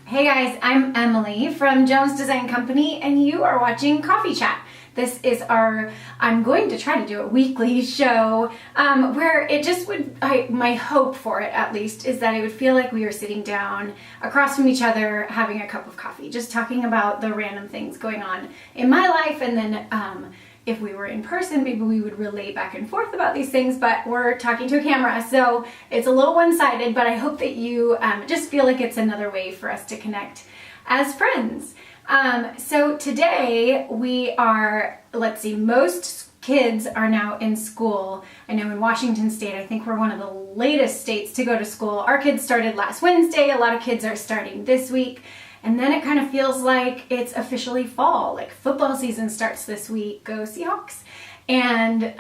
Hey guys, I'm Emily from Jones Design Company and you are watching Coffee Chat. This is I'm going to try to do a weekly show where it just my hope for it at least is that it would feel like we were sitting down across from each other having a cup of coffee, just talking about the random things going on in my life, and then if we were in person, maybe we would relate back and forth about these things, but we're talking to a camera, so it's a little one-sided, but I hope that you just feel like it's another way for us to connect as friends. So today we are, most kids are now in school. I know in Washington State, I think we're one of the latest states to go to school. Our kids started last Wednesday. A lot of kids are starting this week. And then it kind of feels like it's officially fall. Like football season starts this week. Go Seahawks. And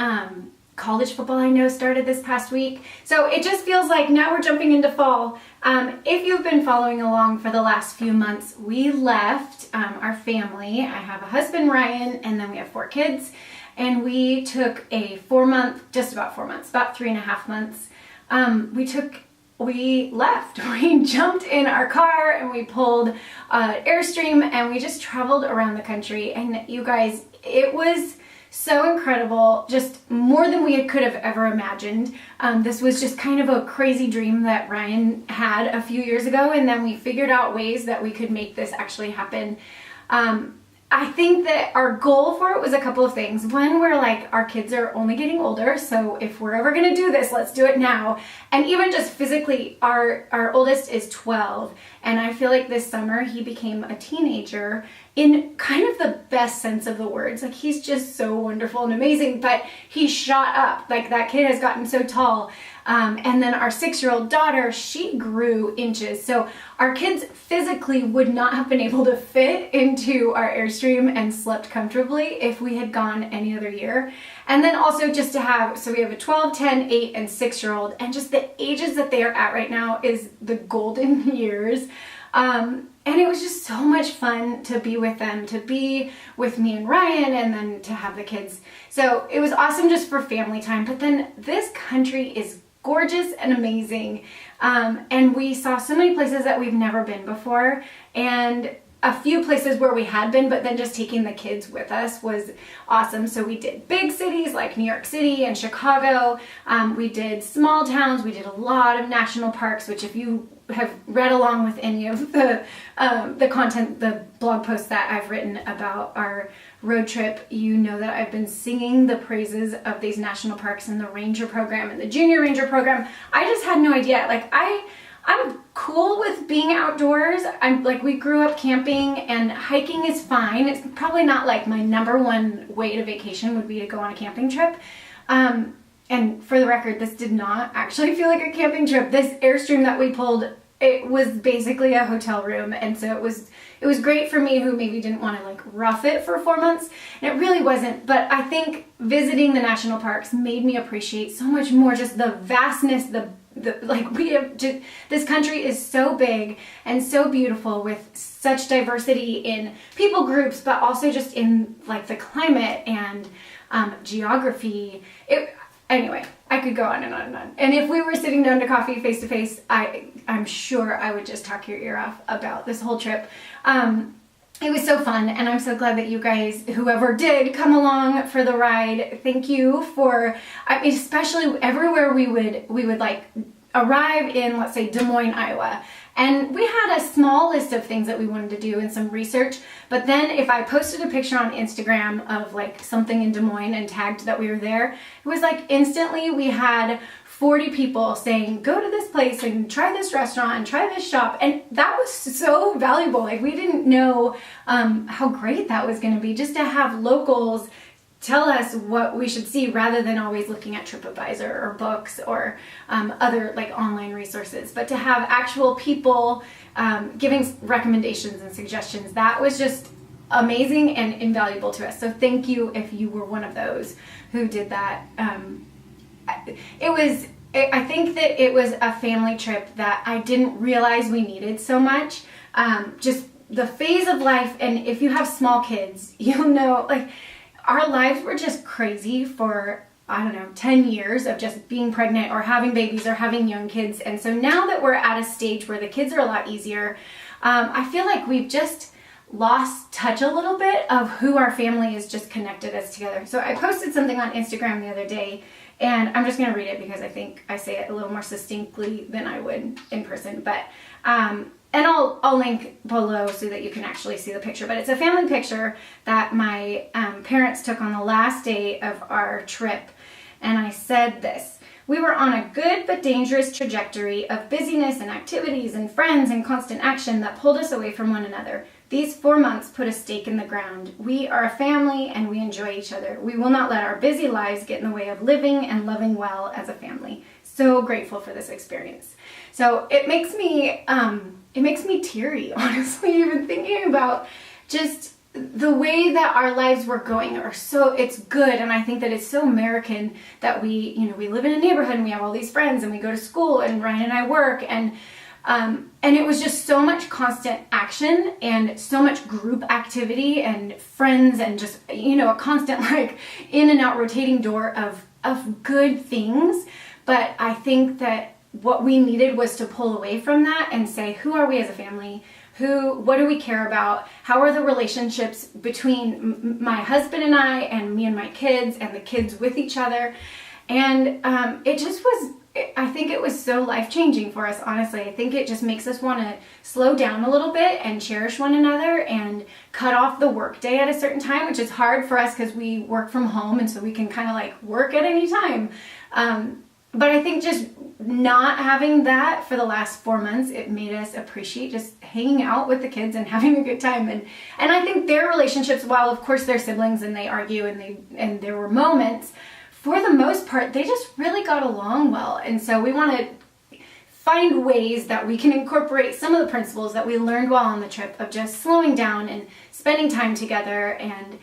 college football, I know, started this past week. So it just feels like now we're jumping into fall. If you've been following along for the last few months, we left our family. I have a husband, Ryan, and then we have 4 kids. And we took a 4-month, just about 4 months, about 3.5 months. We left. We jumped in our car and we pulled Airstream and we just traveled around the country. And you guys, it was so incredible, just more than we could have ever imagined. This was just kind of a crazy dream that Ryan had a few years ago, and then we figured out ways that we could make this actually happen. I think that our goal for it was a couple of things. One, we're like, our kids are only getting older, so if we're ever gonna do this, let's do it now. And even just physically, our oldest is 12, and I feel like this summer he became a teenager in kind of the best sense of the words. Like, he's just so wonderful and amazing, but he shot up. Like, that kid has gotten so tall. And then our 6-year-old daughter, she grew inches. So our kids physically would not have been able to fit into our Airstream and slept comfortably if we had gone any other year. And then also just to have, so we have a 12, 10, 8, and 6-year-old, and just the ages that they are at right now is the golden years. And it was just so much fun to be with them, to be with me and Ryan, and then to have the kids. So it was awesome just for family time. But then this country is gorgeous and amazing. And we saw so many places that we've never been before, and a few places where we had been, but then just taking the kids with us was awesome. So we did big cities like New York City and Chicago. We did small towns. We did a lot of national parks, which if you have read along with any of the content, the blog posts that I've written about our road trip, you know that I've been singing the praises of these national parks and the ranger program and the junior ranger program. I just had no idea. Like, I'm cool with being outdoors. We grew up camping, and hiking is fine. It's probably not like my number one way to vacation would be to go on a camping trip. And for the record, this did not actually feel like a camping trip. This Airstream that we pulled, it was basically a hotel room, and so it was great for me who maybe didn't want to rough it for 4 months, and it really wasn't. But I think visiting the national parks made me appreciate so much more just the vastness, this country is so big and so beautiful with such diversity in people groups, but also just in the climate and geography. Anyway, I could go on and on and on. And if we were sitting down to coffee face to face, I'm sure I would just talk your ear off about this whole trip. It was so fun, and I'm so glad that you guys, whoever did come along for the ride, thank you for, especially everywhere we would arrive in, let's say, Des Moines, Iowa. And we had a small list of things that we wanted to do and some research, but then if I posted a picture on Instagram of something in Des Moines and tagged that we were there, it was instantly we had 40 people saying, go to this place and try this restaurant and try this shop. And that was so valuable. We didn't know how great that was going to be, just to have locals tell us what we should see rather than always looking at TripAdvisor or books or other online resources, but to have actual people giving recommendations and suggestions. That was just amazing and invaluable to us. So thank you if you were one of those who did that. I think that it was a family trip that I didn't realize we needed so much. Just the phase of life, and if you have small kids, you'll know, our lives were just crazy for I don't know, 10 years of just being pregnant or having babies or having young kids. And so now that we're at a stage where the kids are a lot easier, I feel like we've just lost touch a little bit of who our family is just connected us together. So I posted something on Instagram the other day, and I'm just going to read it because I think I say it a little more succinctly than I would in person. But and I'll link below so that you can actually see the picture. But it's a family picture that my parents took on the last day of our trip. And I said this: we were on a good but dangerous trajectory of busyness and activities and friends and constant action that pulled us away from one another. These 4 months put a stake in the ground. We are a family and we enjoy each other. We will not let our busy lives get in the way of living and loving well as a family. So grateful for this experience. So it makes me teary, honestly, even thinking about just the way that our lives were going. It's good, and I think that it's so American that we live in a neighborhood and we have all these friends and we go to school and Ryan and I work, and it was just so much constant action and so much group activity and friends and just, a constant like in and out rotating door of good things. But I think that what we needed was to pull away from that and say, who are we as a family? What do we care about? How are the relationships between my husband and I and me and my kids and the kids with each other? And I think it was so life-changing for us, honestly. I think it just makes us want to slow down a little bit and cherish one another and cut off the work day at a certain time, which is hard for us because we work from home, and so we can kind of like work at any time. But I think just not having that for the last 4 months, it made us appreciate just hanging out with the kids and having a good time. And I think their relationships, while of course they're siblings and they argue and there were moments, for the most part, they just really got along well. And so we want to find ways that we can incorporate some of the principles that we learned while on the trip of just slowing down and spending time together and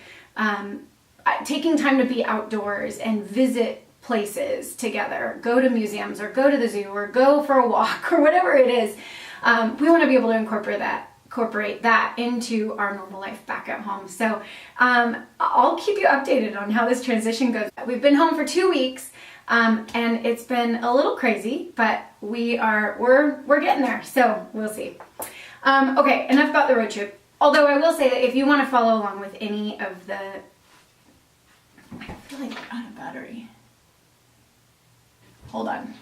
taking time to be outdoors and visit places together, go to museums or go to the zoo or go for a walk or whatever it is. We want to be able to incorporate that into our normal life back at home. So I'll keep you updated on how this transition goes. We've been home for 2 weeks, and it's been a little crazy, but we're getting there. So we'll see. Okay, enough about the road trip. Although I will say that if you want to follow along with any of the, I feel like I'm out of battery. Hold on.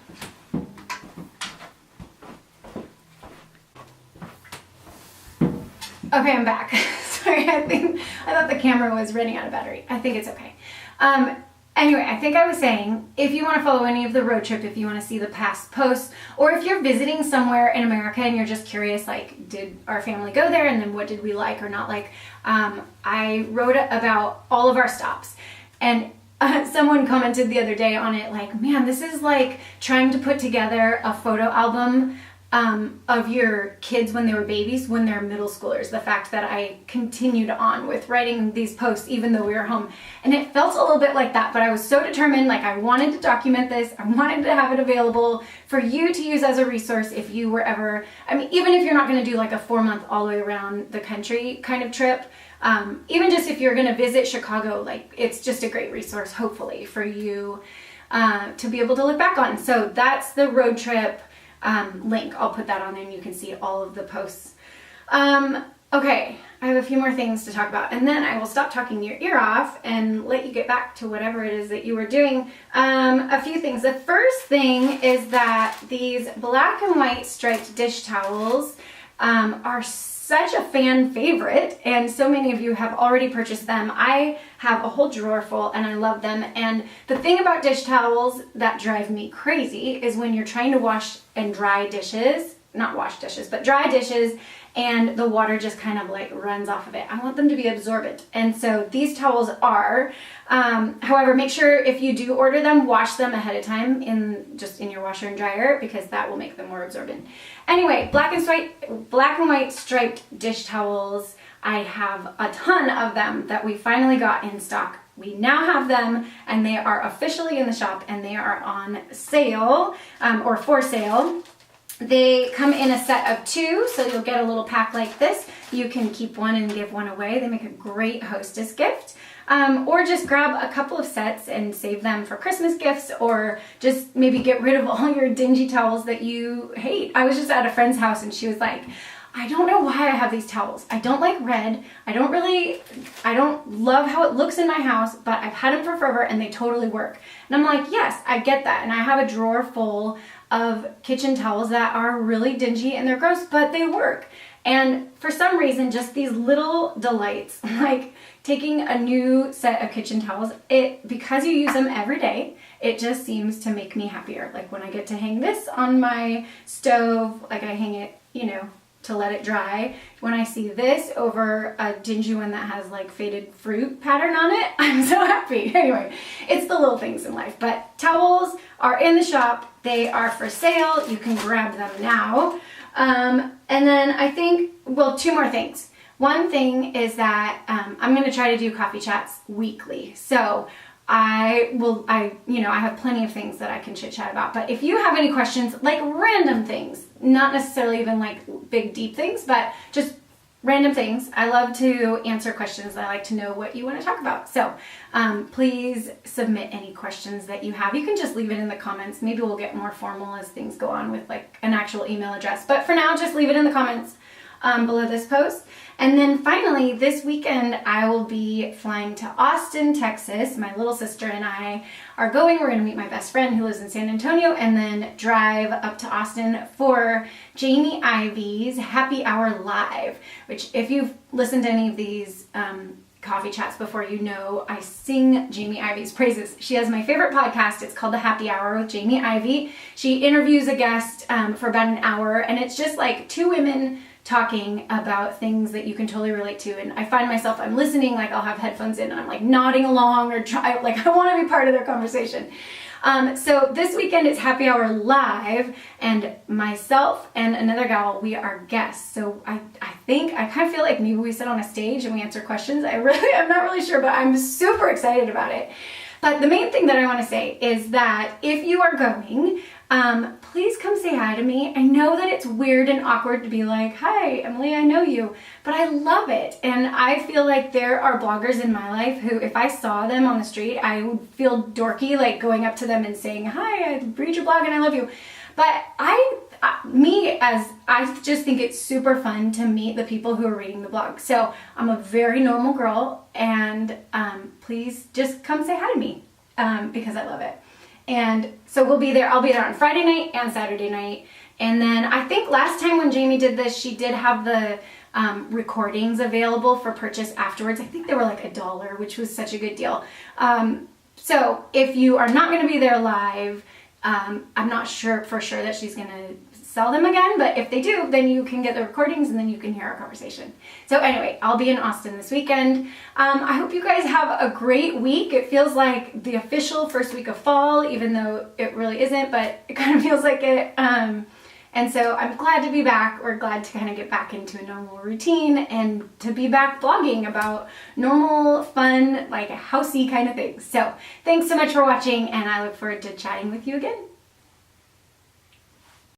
Okay, I'm back. Sorry, I thought the camera was running out of battery. I think it's okay. Anyway, I think I was saying, if you want to follow any of the road trip, if you want to see the past posts, or if you're visiting somewhere in America and you're just curious, like, did our family go there and then what did we like or not like, I wrote about all of our stops. And someone commented the other day on it like, man, this is like trying to put together a photo album of your kids when they were babies, when they're middle schoolers. The fact that I continued on with writing these posts even though we were home. And it felt a little bit like that, but I was so determined, like I wanted to document this. I wanted to have it available for you to use as a resource if you were ever, even if you're not going to do like a 4-month all the way around the country kind of trip, even just if you're going to visit Chicago, like it's just a great resource, hopefully, for you to be able to look back on. So that's the road trip link. I'll put that on there and you can see all of the posts. Okay, I have a few more things to talk about and then I will stop talking your ear off and let you get back to whatever it is that you were doing. A few things. The first thing is that these black and white striped dish towels are such a fan favorite, and so many of you have already purchased them. I have a whole drawer full and I love them. And the thing about dish towels that drive me crazy is when you're trying to wash and dry dishes, not wash dishes, but dry dishes, and the water just kind of like runs off of it. I want them to be absorbent. And so these towels are. However, make sure if you do order them, wash them ahead of time in your washer and dryer, because that will make them more absorbent. Anyway, black and white striped dish towels. I have a ton of them that we finally got in stock. We now have them and they are officially in the shop and they are on sale, or for sale. They come in a set of 2, so you'll get a little pack like this. You can keep one and give one away. They make a great hostess gift. Or just grab a couple of sets and save them for Christmas gifts, or just maybe get rid of all your dingy towels that you hate. I was just at a friend's house and she was like, I don't know why I have these towels. I don't like red. I don't love how it looks in my house, but I've had them for forever and they totally work. And I'm like, yes, I get that. And I have a drawer full of kitchen towels that are really dingy and they're gross, but they work. And for some reason, just these little delights, like taking a new set of kitchen towels, because you use them every day, it just seems to make me happier. Like when I get to hang this on my stove, like I hang it, to let it dry. When I see this over a dingy one that has like faded fruit pattern on it, I'm so happy. Anyway, it's the little things in life. But towels are in the shop. They are for sale. You can grab them now. And then I think, two more things. One thing is that I'm going to try to do coffee chats weekly. So I have plenty of things that I can chit chat about. But if you have any questions, like random things, not necessarily even like big deep things, but just random things, I love to answer questions. I like to know what you want to talk about. So please submit any questions that you have. You can just leave it in the comments. Maybe we'll get more formal as things go on with like an actual email address. But for now, just leave it in the comments below this post. And then finally, this weekend, I will be flying to Austin, Texas. My little sister and I are going. We're going to meet my best friend who lives in San Antonio and then drive up to Austin for Jamie Ivy's Happy Hour Live, which if you've listened to any of these coffee chats before, I sing Jamie Ivy's praises. She has my favorite podcast. It's called The Happy Hour with Jamie Ivy. She interviews a guest for about an hour, and it's just like two women talking about things that you can totally relate to. And I find myself, I'm listening, like I'll have headphones in and I'm like nodding along or I want to be part of their conversation. So this weekend it's Happy Hour Live, and myself and another gal, we are guests. So I kind of feel like maybe we sit on a stage and we answer questions. I'm not really sure, but I'm super excited about it. But the main thing that I want to say is that if you are going, please come say hi to me. I know that it's weird and awkward to be like, hi, Emily, I know you, but I love it. And I feel like there are bloggers in my life who, if I saw them on the street, I would feel dorky, like going up to them and saying, hi, I read your blog and I love you. But I just think it's super fun to meet the people who are reading the blog. So I'm a very normal girl, and please just come say hi to me because I love it. And so we'll be there. I'll be there on Friday night and Saturday night. And then I think last time when Jamie did this, she did have the recordings available for purchase afterwards. I think they were like $1, which was such a good deal. So if you are not going to be there live, I'm not sure for sure that she's going to sell them again, but if they do, then you can get the recordings and then you can hear our conversation. So anyway, I'll be in Austin this weekend. I hope you guys have a great week. It feels like the official first week of fall, even though it really isn't, but it kind of feels like it. And so I'm glad to be back. We're glad to kind of get back into a normal routine and to be back blogging about normal, fun, like housey kind of things. So thanks so much for watching, and I look forward to chatting with you again.